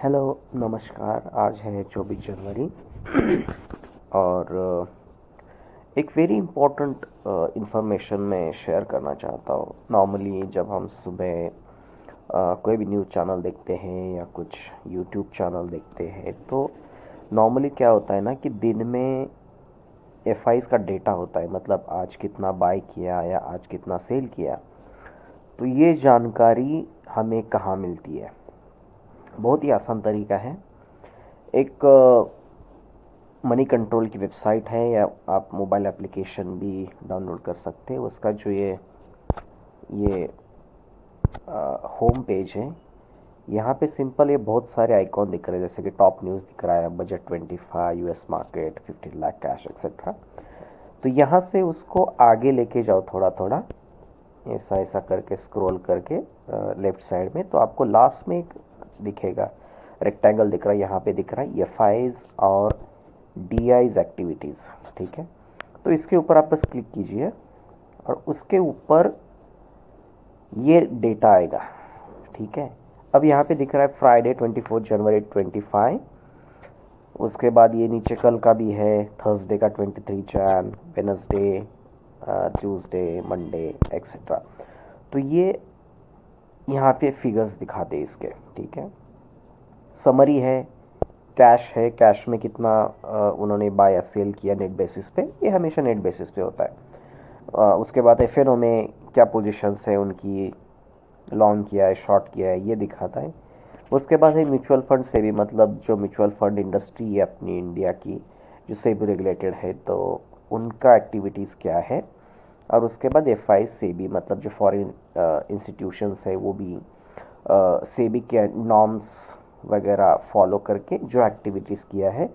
Hello, नमस्कार। आज है 24 जनवरी और एक वेरी इम्पोर्टेंट इंफॉर्मेशन मैं शेयर करना चाहता हूँ। नॉर्मली जब हम सुबह कोई भी न्यूज़ चैनल देखते हैं या कुछ यूट्यूब चैनल देखते हैं तो नॉर्मली क्या होता है ना कि दिन में एफआईज का डेटा होता है, मतलब आज कितना बाय किया या आज कितना सेल किया। तो ये जानकारी हमें कहाँ मिलती है? बहुत ही आसान तरीका है। एक मनी कंट्रोल की वेबसाइट है या आप मोबाइल एप्लीकेशन भी डाउनलोड कर सकते हैं। उसका जो ये होम पेज है, यहाँ पे सिंपल ये बहुत सारे आइकॉन दिख रहे हैं, जैसे कि टॉप न्यूज़ दिख रहा है, budget 25, US market 15 lakh cash etcetera. तो यहाँ से उसको आगे लेके जाओ थोड़ा थोड़ा, ऐसा ऐसा करके स्क्रॉल करके लेफ्ट साइड में, तो आपको लास्ट में एक दिखेगा रेक्टेंगल दिख रहा है, यहाँ पे दिख रहा है एफआईज और डीआईज एक्टिविटीज़। ठीक है, तो इसके ऊपर आप बस क्लिक कीजिए और उसके ऊपर ये डेटा आएगा। ठीक है, अब यहाँ पे दिख रहा है फ्राइडे 24 जनवरी 25। उसके बाद ये नीचे कल का भी है, थर्सडे का 23 Jain, Wednesday, Tuesday, Monday etcetera. तो ये यहाँ पे फिगर्स दिखाते हैं इसके। ठीक है, समरी है, कैश है, कैश में कितना उन्होंने बाय या सेल किया नेट बेसिस पे, ये हमेशा नेट बेसिस पे होता है। उसके बाद एफएनओ में क्या पोजीशंस है उनकी, लॉन्ग किया है, शॉर्ट किया है, ये दिखाता है। उसके बाद है म्यूचुअल फंड से भी, मतलब जो म्यूचुअल फंड इंडस्ट्री है अपनी इंडिया की, जो सेबी रेगुलेटेड है, तो उनका एक्टिविटीज़ क्या है। और उसके बाद एफआई से भी, मतलब जो फॉरेन इंस्टीट्यूशंस है वो भी सेबी के नॉर्म्स वगैरह फॉलो करके जो एक्टिविटीज़ किया है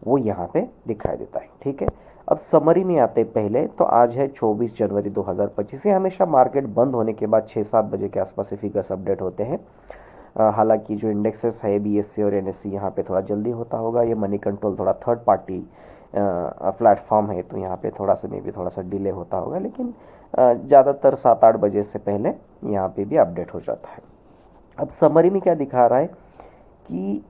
वो यहाँ पे दिखाई देता है। ठीक है, अब समरी में आते पहले, तो आज है 24 जनवरी 2025। ये हमेशा मार्केट बंद होने के बाद 6-7 बजे के आसपास ये फिगर्स अपडेट होते हैं। हालांकि जो इंडेक्सेस है बीएससी और एनएससी, यहाँ पे थोड़ा जल्दी होता होगा। ये मनी कंट्रोल थोड़ा थर्ड पार्टी प्लेटफॉर्म है, तो यहाँ पे थोड़ा सा मे भी थोड़ा सा डिले होता होगा, लेकिन ज़्यादातर 7-8 बजे से पहले यहाँ पे भी अपडेट हो जाता है। अब समरी में क्या दिखा रहा है कि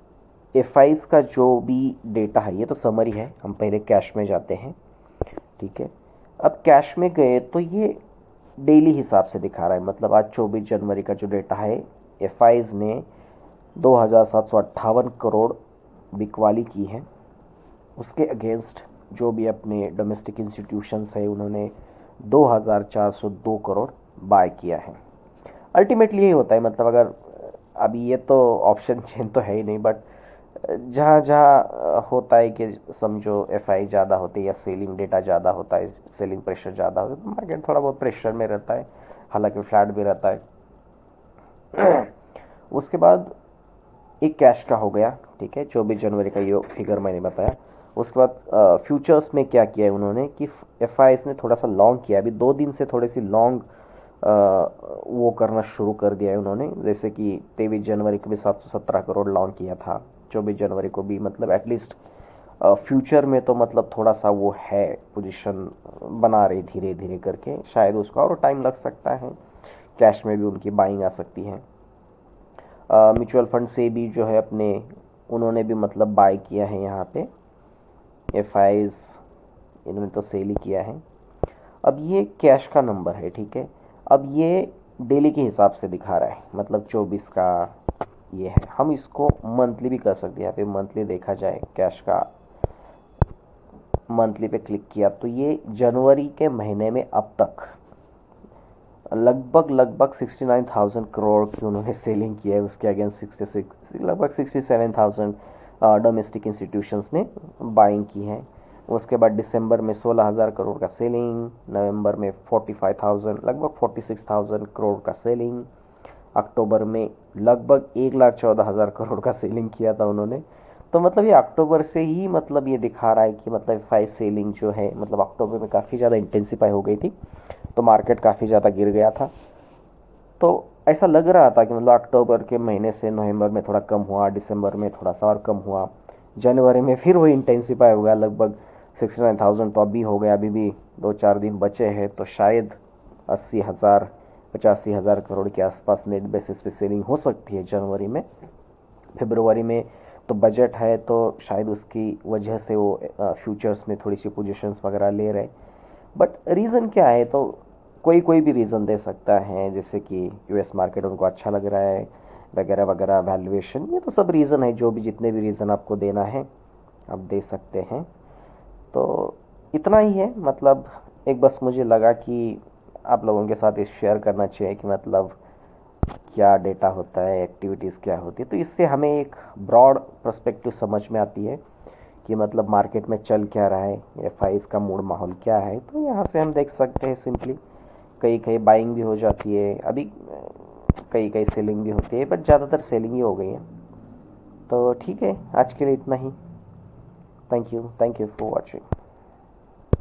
एफआईज का जो भी डेटा है, ये तो समरी है, हम पहले कैश में जाते हैं। ठीक है, अब कैश में गए तो ये डेली हिसाब से दिखा रहा है, मतलब आज 24 जनवरी का जो डेटा है, एफआईज ने 2758 करोड़ बिकवाली की है। उसके अगेंस्ट जो भी अपने डोमेस्टिक इंस्टीट्यूशंस है उन्होंने 2402 करोड़ बाय किया है। अल्टीमेटली यही होता है, मतलब अगर अभी ये तो ऑप्शन चेन तो है ही नहीं, बट जहाँ जहाँ होता है कि समझो एफआई ज़्यादा होती है या सेलिंग डेटा ज़्यादा होता है, सेलिंग प्रेशर ज़्यादा होता है, तो मार्केट थोड़ा बहुत प्रेशर में रहता है, हालांकि फ्लैट भी रहता है। उसके बाद एक कैश का हो गया। ठीक है, 24 जनवरी का ये फिगर मैंने बताया। उसके बाद फ्यूचर्स में क्या किया है उन्होंने कि एफ ने थोड़ा सा लॉन्ग किया, अभी 2 दिन से थोड़ी सी लॉन्ग वो करना शुरू कर दिया है उन्होंने। जैसे कि 23 जनवरी को भी 717 करोड़ लॉन्ग किया था, 24 जनवरी को भी, मतलब एटलीस्ट फ्यूचर में तो मतलब थोड़ा सा वो है, पोजीशन बना रही धीरे धीरे करके। शायद उसका और टाइम लग सकता है, कैश में भी उनकी बाइंग आ सकती है। म्यूचुअल फंड से भी जो है अपने, उन्होंने भी मतलब बाय किया है यहाँ पे एफआईज, इन्होंने तो सेल ही किया है। अब ये कैश का नंबर है। ठीक है, अब ये डेली के हिसाब से दिखा रहा है, मतलब 24 का ये है। हम इसको मंथली भी कर सकते हैं, यहाँ पे मंथली देखा जाए कैश का, मंथली पे क्लिक किया तो ये जनवरी के महीने में अब तक लगभग 69,000 करोड़ की उन्होंने सेलिंग किया है। उसके अगेंस्ट 66, लगभग 67,000 डोमेस्टिक इंस्टीट्यूशंस ने बाइंग की है। उसके बाद दिसंबर में 16,000 करोड़ का सेलिंग, नवंबर में 45,000, लगभग 46,000 करोड़ का सेलिंग, अक्टूबर में लगभग 1,14,000 करोड़ का सेलिंग किया था उन्होंने। तो मतलब ये अक्टूबर से ही मतलब ये दिखा रहा है कि मतलब फाइव सेलिंग जो है, मतलब अक्टूबर में काफ़ी ज़्यादा इंटेंसिफाई हो गई थी, तो मार्केट काफ़ी ज़्यादा गिर गया था। तो ऐसा लग रहा था कि मतलब अक्टूबर के महीने से नवंबर में थोड़ा कम हुआ, दिसंबर में थोड़ा सा और कम हुआ, जनवरी में फिर वही इंटेंसिफाई हो गया, लगभग 69,000 तो अभी हो गया। अभी भी 2-4 दिन बचे हैं, तो शायद 80,000 85,000 करोड़ के आसपास नेट बेसिस पे सेलिंग हो सकती है जनवरी में। फरवरी में तो बजट है, तो शायद उसकी वजह से वो फ्यूचर्स में थोड़ी सी पोजीशंस वगैरह ले रहे। बट रीज़न क्या है, तो कोई कोई भी रीज़न दे सकता है, जैसे कि यूएस मार्केट उनको अच्छा लग रहा है वगैरह वगैरह, वैल्यूएशन, ये तो सब रीज़न है। जो भी जितने भी रीज़न आपको देना है आप दे सकते हैं। तो इतना ही है, मतलब एक बस मुझे लगा कि आप लोगों के साथ ये शेयर करना चाहिए कि मतलब क्या डेटा होता है, एक्टिविटीज़ क्या होती है, तो इससे हमें एक ब्रॉड पर्सपेक्टिव समझ में आती है कि मतलब मार्केट में चल क्या रहा है, एफआईज का मूड माहौल क्या है। तो यहाँ से हम देख सकते हैं सिंपली, कई कई बाइंग भी हो जाती है अभी, कई कई सेलिंग भी होती है, बट ज़्यादातर सेलिंग ही हो गई है। तो ठीक है, आज के लिए इतना ही। Thank you for watching.